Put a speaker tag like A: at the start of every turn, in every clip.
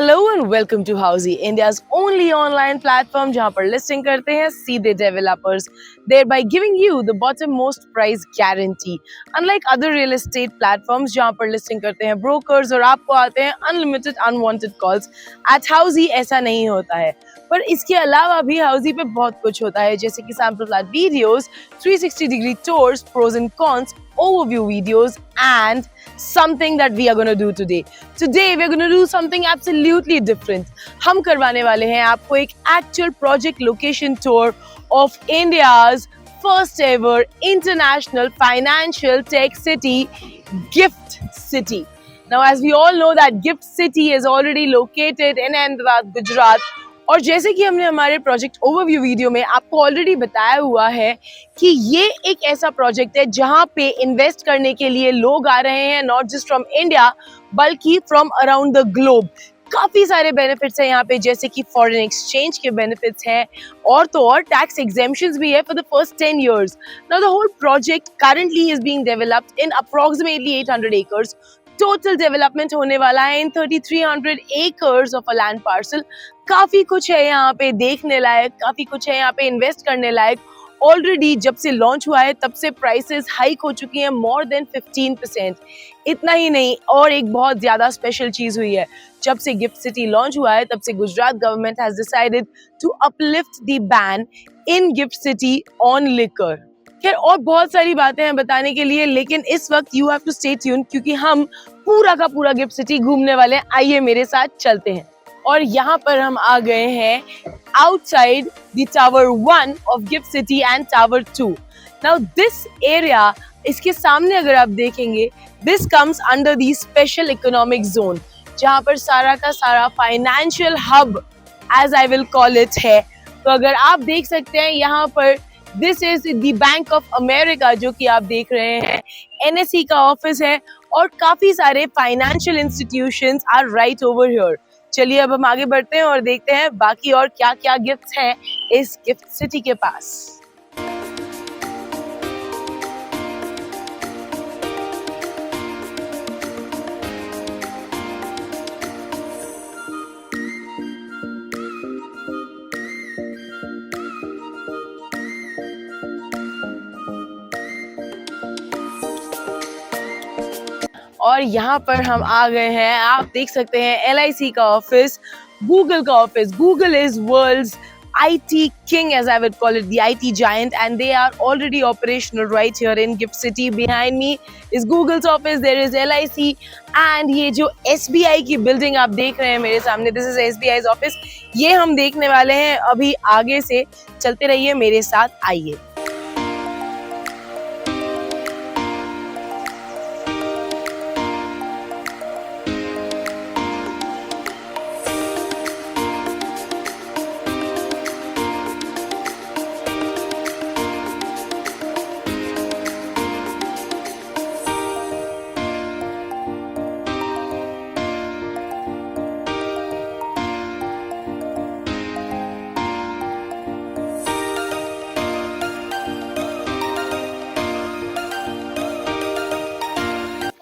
A: Hello and welcome to Housiey, India's only online platform जहाँ पर listing करते हैं सीधे developers, thereby giving you the bottom most price guarantee. Unlike other real estate platforms जहाँ पर listing करते हैं brokers और आपको आते हैं unlimited unwanted calls, at Housiey ऐसा नहीं होता है. पर इसके अलावा भी Housiey पे बहुत कुछ होता है, जैसे कि sample flat videos, 360-degree tours, pros and cons, overview videos, and something that we are going to do today. Today we are going to do something absolutely different. हम करवाने वाले हैं आपको एक actual project location tour of India's first ever international financial tech city, GIFT City. Now, as we all know that GIFT City is already located in Ahmedabad, Gujarat. और जैसे कि हमने हमारे प्रोजेक्ट ओवरव्यू वीडियो में आपको already बताया हुआ है कि ये एक ऐसा प्रोजेक्ट है जहां पे इन्वेस्ट करने के लिए लोग आ रहे हैं, नॉट जस्ट फ्रॉम इंडिया बल्कि फ्रॉम अराउंड द ग्लोब. काफी सारे बेनिफिट्स हैं यहाँ पे, जैसे कि फॉरेन एक्सचेंज के बेनिफिट्स हैं और तो और टैक्स एग्जेम्पशंस भी है for the first 10 years. Now the whole project currently is being developed in approximately 800 acres. Total development होने वाला है in 3300 acres of a land parcel. काफी कुछ है यहाँ पे देखने लायक, काफी कुछ है यहाँ पे इन्वेस्ट करने लायक. ऑलरेडी जब से लॉन्च हुआ है तब से प्राइसेस हाइक हो चुकी हैं मोर देन 15%. इतना ही नहीं, और एक बहुत ज्यादा स्पेशल चीज हुई है. जब से गिफ्ट सिटी लॉन्च हुआ है तब से Gujarat government has decided to uplift the ban in GIFT City on liquor. खैर और बहुत सारी बातें हैं बताने के लिए, लेकिन इस वक्त you have to stay tune क्योंकि हम पूरा का पूरा गिफ्ट सिटी घूमने वाले हैं. आइए मेरे साथ चलते हैं. और यहाँ पर हम आ गए हैं outside the tower 1 of GIFT City and tower 2. Now this area, इसके सामने अगर आप देखेंगे, this comes under the special economic zone, जहाँ पर सारा का सारा financial hub as I will call it है. तो अगर आप देख सकते हैं यहाँ पर, this is the Bank of America जो कि आप देख रहे हैं, NSE का ऑफिस है और काफी सारे financial institutions are right over here. चलिए अब हम आगे बढ़ते हैं और देखते हैं बाकी और क्या क्या गिफ्ट्स हैं इस गिफ्ट सिटी के पास. और यहाँ पर हम आ गए हैं, आप देख सकते हैं LIC का ऑफिस, गूगल का office. Google is world's IT king, as I would call it, the IT giant, and they are already operational right here in Gift City. Behind me is Google's office, there is LIC, and ये जो SBI की building आप देख रहे हैं मेरे सामने, this is SBI's office. ये हम देखने वाले हैं अभी आगे से. चलते रहिए मेरे साथ, आइए.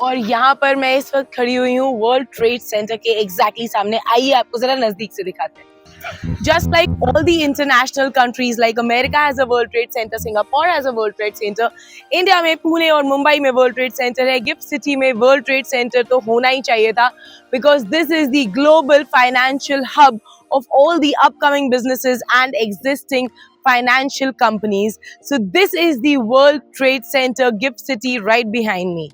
A: और यहाँ पर मैं इस वक्त खड़ी हुई हूँ वर्ल्ड ट्रेड सेंटर के एग्जैक्टली सामने. आइए आपको जरा नजदीक से दिखाते हैं. Just like all the international countries, like America has a World Trade Center, Singapore has a World Trade Center, India में पुणे और मुंबई में World Trade Center है, गिफ्ट सिटी में World Trade Center तो होना ही चाहिए था, because this is the global financial hub of all the upcoming businesses and existing financial companies. So this is the World Trade Center, Gift City, right behind me.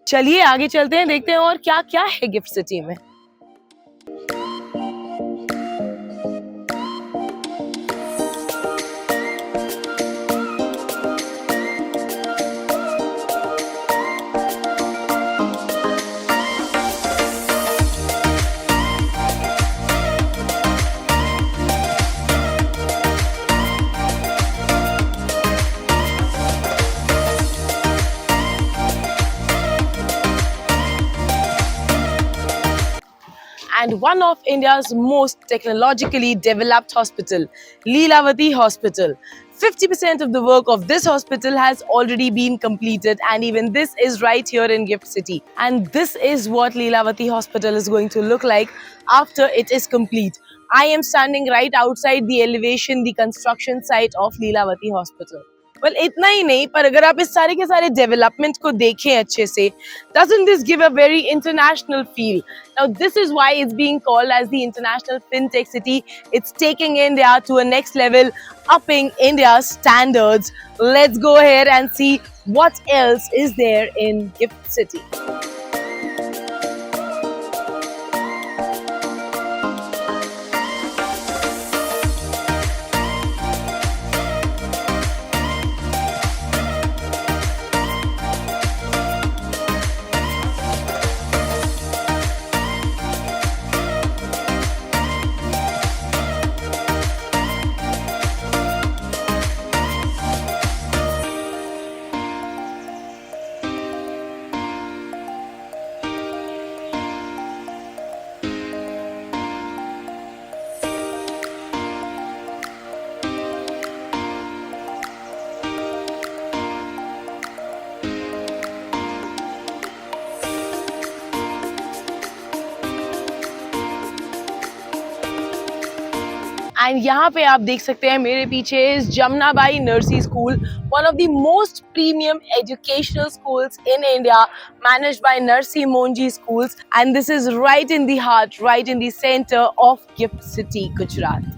A: चलिए आगे चलते हैं, देखते हैं और क्या क्या है गिफ्ट सिटी में. And one of India's most technologically developed hospital, Lilavati Hospital. 50% of the work of this hospital has already been completed, and even this is right here in Gift City. And this is what Lilavati Hospital is going to look like after it is complete. I am standing right outside the elevation, the construction site of Lilavati Hospital. Well, इतना ही नहीं, पर अगर आप इस सारे के सारे development को देखें अच्छे से, doesn't this give a very international feel? Now, this is why it's being called as the International FinTech City. It's taking India to a next level, upping India's standards. Let's go ahead and see what else is there in Gift City. And यहाँ पे आप देख सकते हैं मेरे पीछे is Jamnabai Narsi school, one of the most premium educational schools in India, managed by Nursi Monji Schools, and this is right in the heart, right in the center of Gift City, Gujarat.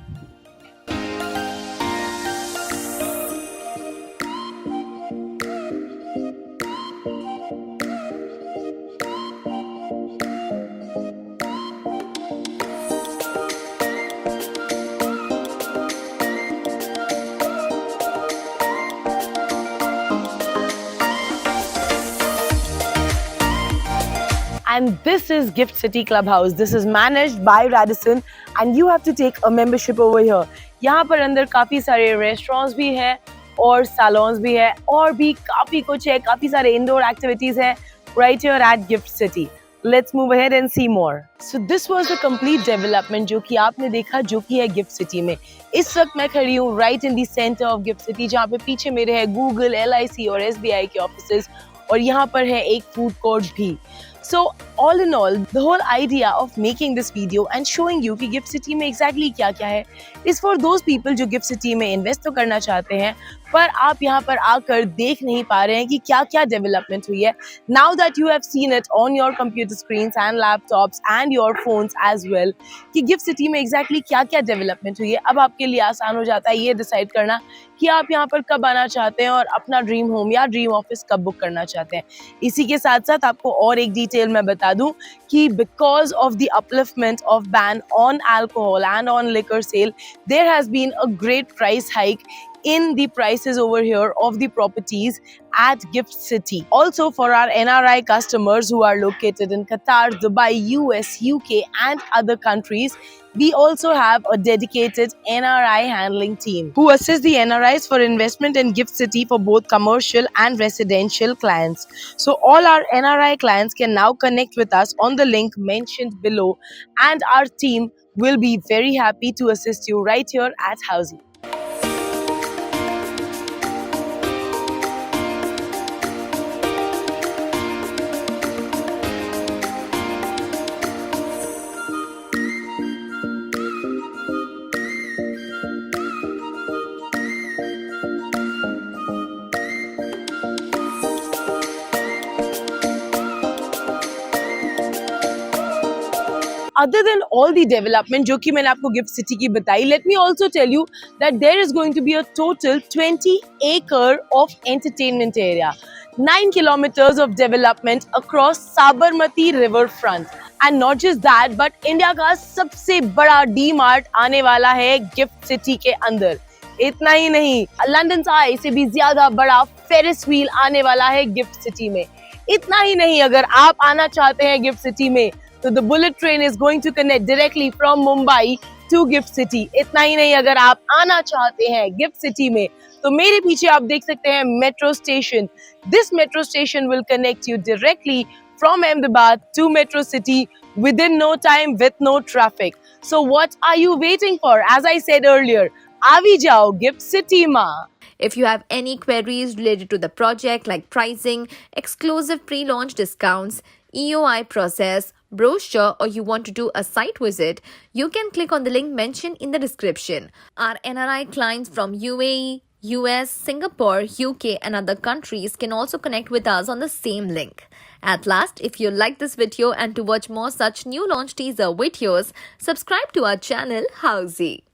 A: And this is Gift City Clubhouse. This is managed by Radisson and you have to take a membership over here. यहाँ पर अंदर काफी सारे restaurants भी हैं और saloons भी है और भी काफी कुछ है, काफी सारे इंडोर एक्टिविटीज हैं right here at Gift City. Let's move ahead and see more. So this was the complete development जो कि आपने देखा, जो कि है गिफ्ट सिटी में. इस वक्त मैं खड़ी हूँ right in the center of gift city, जहाँ पे पीछे मेरे है गूगल, LIC और SBI के ऑफिसेज और यहाँ पर है एक फूड कोर्ट भी. So all in all, the whole idea of making this video and showing you कि गिफ्ट सिटी में exactly क्या क्या है is for those people जो गिफ्ट सिटी में इन्वेस्ट तो करना चाहते हैं पर आप यहाँ पर आकर देख नहीं पा रहे हैं कि क्या क्या डेवलपमेंट हुई है. Now that you have seen it on your computer screens and laptops and your phones as well कि गिफ्ट सिटी में exactly क्या क्या डेवलपमेंट हुई है, अब आपके लिए आसान हो जाता है ये डिसाइड करना कि आप यहाँ पर कब आना चाहते हैं और अपना ड्रीम होम या ड्रीम ऑफिस कब बुक करना चाहते हैं. इसी के साथ साथ आपको और एक डिटेल मैं बता दूं कि because of the upliftment of ban on alcohol and on liquor sale, there has been a great price hike in the prices over here of the properties at Gift City. Also for our NRI customers who are located in Qatar, Dubai, US, UK and other countries, we also have a dedicated NRI handling team who assists the NRIs for investment in Gift City for both commercial and residential clients. So all our NRI clients can now connect with us on the link mentioned below and our team will be very happy to assist you right here at Housiey. Other than all the development जो कि मैंने आपको gift city की बताई, let me also tell you that there is going to be a total 20 acre of entertainment area, 9 kilometers of development across Sabarmati River front. And not just that, but India का सबसे बड़ा D-Mart आने वाला है gift city के अंदर. इतना ही नहीं, लंदन साइज से भी ज्यादा बड़ा फेरिस व्हील आने वाला है गिफ्ट सिटी में. इतना ही नहीं, अगर आप आना चाहते हैं गिफ्ट सिटी में तो the bullet train is going to connect directly from Mumbai to Gift City. इतना ही नहीं, अगर आप आना चाहते हैं गिफ्ट सिटी में तो मेरे पीछे आप देख सकते हैं metro station. This metro station will connect you directly from Ahmedabad to Metro City within no time with no traffic. So what are you waiting for? As I said earlier, आवी जाओ गिफ्ट सिटी में.
B: If you have any queries related to the project like pricing, exclusive pre-launch discounts, EOI process, brochure, or you want to do a site visit, you can click on the link mentioned in the description. Our NRI clients from UAE, US, Singapore, UK, and other countries can also connect with us on the same link. At last, if you like this video and to watch more such new launch teaser videos, subscribe to our channel Housiey.